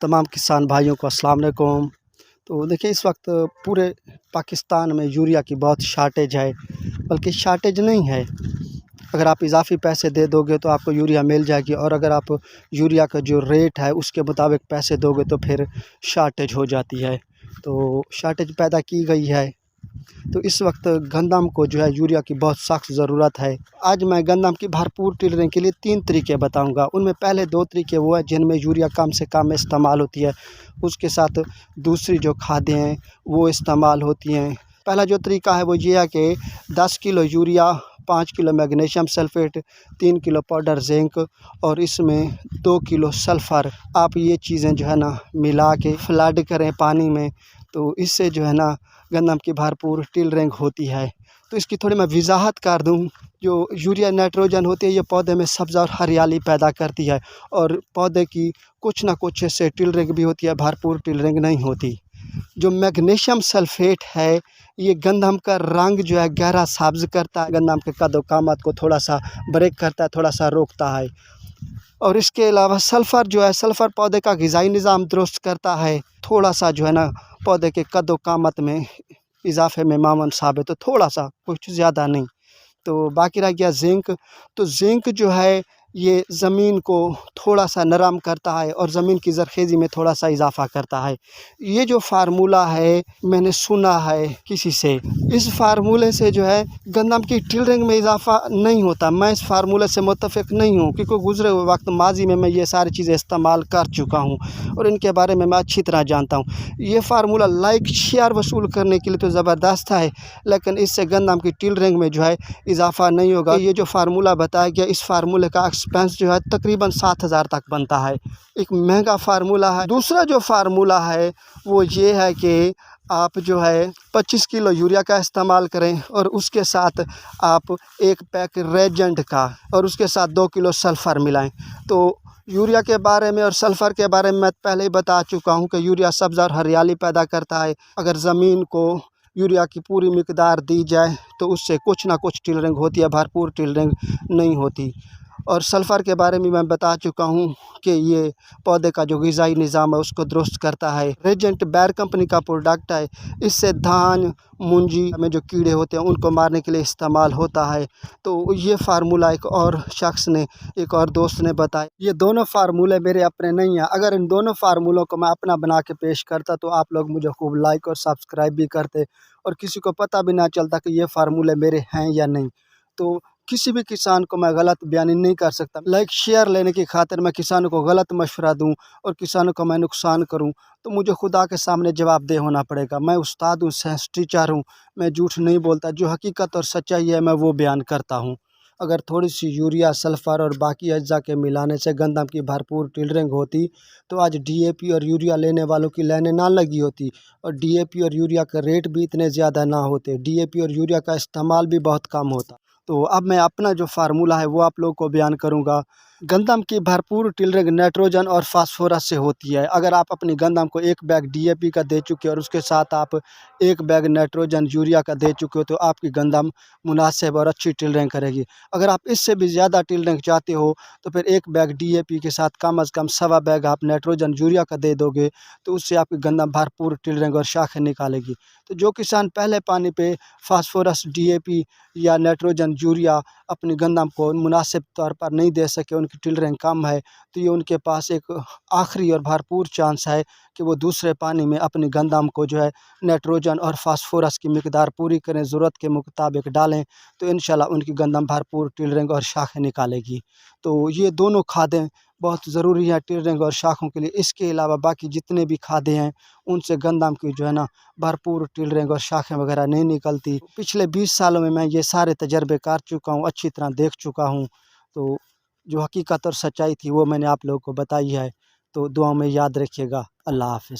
तमाम किसान भाइयों को अस्सलाम वालेकुम। तो देखिए, इस वक्त पूरे पाकिस्तान में यूरिया की बहुत शार्टेज है, बल्कि शार्टेज नहीं है। अगर आप इजाफ़ी पैसे दे दोगे तो आपको यूरिया मिल जाएगी, और अगर आप यूरिया का जो रेट है उसके मुताबिक पैसे दोगे तो फिर शार्टेज हो जाती है। तो शार्टेज पैदा की गई है। तो इस वक्त गंदम को जो है यूरिया की बहुत सख्त ज़रूरत है। आज मैं गंदम की भरपूर टिलने के लिए 3 तरीके बताऊंगा। उनमें पहले 2 तरीके वो हैं जिनमें यूरिया कम से कम इस्तेमाल होती है, उसके साथ दूसरी जो खादें हैं वो इस्तेमाल होती हैं। पहला जो तरीका है वो ये है कि 10 kilo urea, 5 kilo magnesium sulphate, 3 kilo powder zinc और इसमें 2 किलो सल्फ़र, आप ये चीज़ें जो है ना मिला के फ्लड करें पानी में। तो इससे जो है ना गंदम की भरपूर टिलरिंग होती है। तो इसकी थोड़ी मैं वजाहत कर दूं। जो यूरिया नाइट्रोजन होती है ये पौधे में सब्ज़ और हरियाली पैदा करती है, और पौधे की कुछ ना कुछ से टिलरिंग भी होती है, भरपूर टिलरिंग नहीं होती। जो मैग्नीशियम सल्फेट है ये गंदम का रंग जो है गहरा सब्ज़ करता है, गंदम के कद कामत को थोड़ा सा ब्रेक करता है, थोड़ा सा रोकता है। और इसके अलावा सल्फ़र जो है, सल्फ़र पौधे का ग़िज़ाई निज़ाम दुरुस्त करता है, थोड़ा सा जो है ना पौधे के कद कामत में इजाफ़े में मामून साबित, तो थोड़ा सा, कुछ ज़्यादा नहीं। तो बाकी रह गया ज़िंक। तो ज़िंक जो है ये ज़मीन को थोड़ा सा नरम करता है और ज़मीन की ज़रख़ेज़ी में थोड़ा सा इजाफ़ा करता है। ये जो फार्मूला है मैंने सुना है किसी से, इस फार्मूले से जो है गंदम की टिलरिंग में इजाफ़ा नहीं होता। मैं इस फार्मूले से मुत्तफ़िक़ नहीं हूँ, क्योंकि गुज़रे हुए वक्त माजी में मैं ये सारी चीज़ें इस्तेमाल कर चुका हूँ और इनके बारे में मैं अच्छी तरह जानता हूँ। ये फार्मूला लाइक शेयर वसूल करने के लिए तो ज़बरदस्त है, लेकिन इससे गंदम की टिलरिंग में जो है इजाफ़ा नहीं होगा। ये जो फार्मूला बताया गया, इस फार्मूले का एक्सपेंस जो है तकरीबन 7,000 तक बनता है। एक महंगा फार्मूला है। दूसरा जो फार्मूला है वो ये है कि आप जो है 25 किलो यूरिया का इस्तेमाल करें और उसके साथ आप 1 पैक रेजेंट का और उसके साथ 2 किलो सल्फ़र मिलाएं। तो यूरिया के बारे में और सल्फ़र के बारे में मैं पहले ही बता चुका हूं कि यूरिया सब्ज़ और हरियाली पैदा करता है। अगर ज़मीन को यूरिया की पूरी मिकदार दी जाए तो उससे कुछ ना कुछ टिलरिंग होती है, भरपूर टिलरिंग नहीं होती। और सल्फ़र के बारे में मैं बता चुका हूँ कि ये पौधे का जो ग़िज़ाई निज़ाम है उसको दुरुस्त करता है। रेजेंट बैर कंपनी का प्रोडक्ट है। इससे धान मुंजी में जो कीड़े होते हैं उनको मारने के लिए इस्तेमाल होता है। तो ये फार्मूला एक और शख्स ने, एक और दोस्त ने बताया। ये दोनों फार्मूले मेरे अपने नहीं हैं। अगर इन दोनों फार्मूलों को मैं अपना बना के पेश करता तो आप लोग मुझे खूब लाइक और सब्सक्राइब भी करते, और किसी को पता भी ना चलता कि ये फार्मूले मेरे हैं या नहीं। तो किसी भी किसान को मैं गलत बयानी नहीं कर सकता। लाइक शेयर लेने की खातिर मैं किसानों को गलत मशवरा दूं और किसानों को मैं नुकसान करूं तो मुझे खुदा के सामने जवाबदेह होना पड़ेगा। मैं उस्ताद हूँ, सेंस टीचर हूँ, मैं झूठ नहीं बोलता। जो हकीकत और सच्चाई है मैं वो बयान करता हूँ। अगर थोड़ी सी यूरिया, सल्फ़र और बाकी अज्जा के मिलाने से गंदम की भरपूर टिलरिंग होती तो आज डीएपी और यूरिया लेने वालों की लाइनें ना लगी होती, और डीएपी और यूरिया का रेट भी इतने ज़्यादा ना होते। डीएपी और यूरिया का इस्तेमाल भी बहुत कम होता। तो अब मैं अपना जो फार्मूला है वो आप लोगों को बयान करूंगा। गंदम की भरपूर टिलरिंग नाइट्रोजन और फास्फोरस से होती है। अगर आप अपनी गंदम को 1 बैग डीएपी का दे चुके हो और उसके साथ आप 1 बैग नाइट्रोजन यूरिया का दे चुके हो तो आपकी गंदम मुनासिब और अच्छी टिलरिंग करेगी। अगर आप इससे भी ज़्यादा टिलरिंग चाहते हो तो फिर 1 बैग डीएपी के साथ कम अज़ कम 1.25 बैग आप नाइट्रोजन यूरिया का दे दोगे तो उससे आपकी गंदम भरपूर टिलरिंग और शाखें निकालेगी। तो जो किसान पहले पानी पे फास्फोरस, डीएपी या नाइट्रोजन यूरिया अपनी गंदम को मुनासिब तौर पर नहीं दे सके, उनकी टिलरिंग कम है, तो ये उनके पास एक आखिरी और भरपूर चांस है कि वो दूसरे पानी में अपनी गंदम को जो है नाइट्रोजन और फास्फोरस की मिकदार पूरी करें, ज़रूरत के मुताबिक डालें, तो इंशाल्लाह उनकी गंदम भरपूर टिलरिंग और शाखें निकालेगी। तो ये दोनों खादें बहुत ज़रूरी है टिलरिंग और शाखों के लिए। इसके अलावा बाकी जितने भी खादें हैं उनसे गंदम की जो है ना भरपूर टिलरिंग और शाखें वगैरह नहीं निकलती। पिछले 20 सालों में मैं ये सारे तजर्बे कर चुका हूँ, अच्छी तरह देख चुका हूँ। तो जो हकीकत और सच्चाई थी वो मैंने आप लोगों को बताई है। तो दुआ में याद रखिएगा। अल्लाह हाफ़िज़।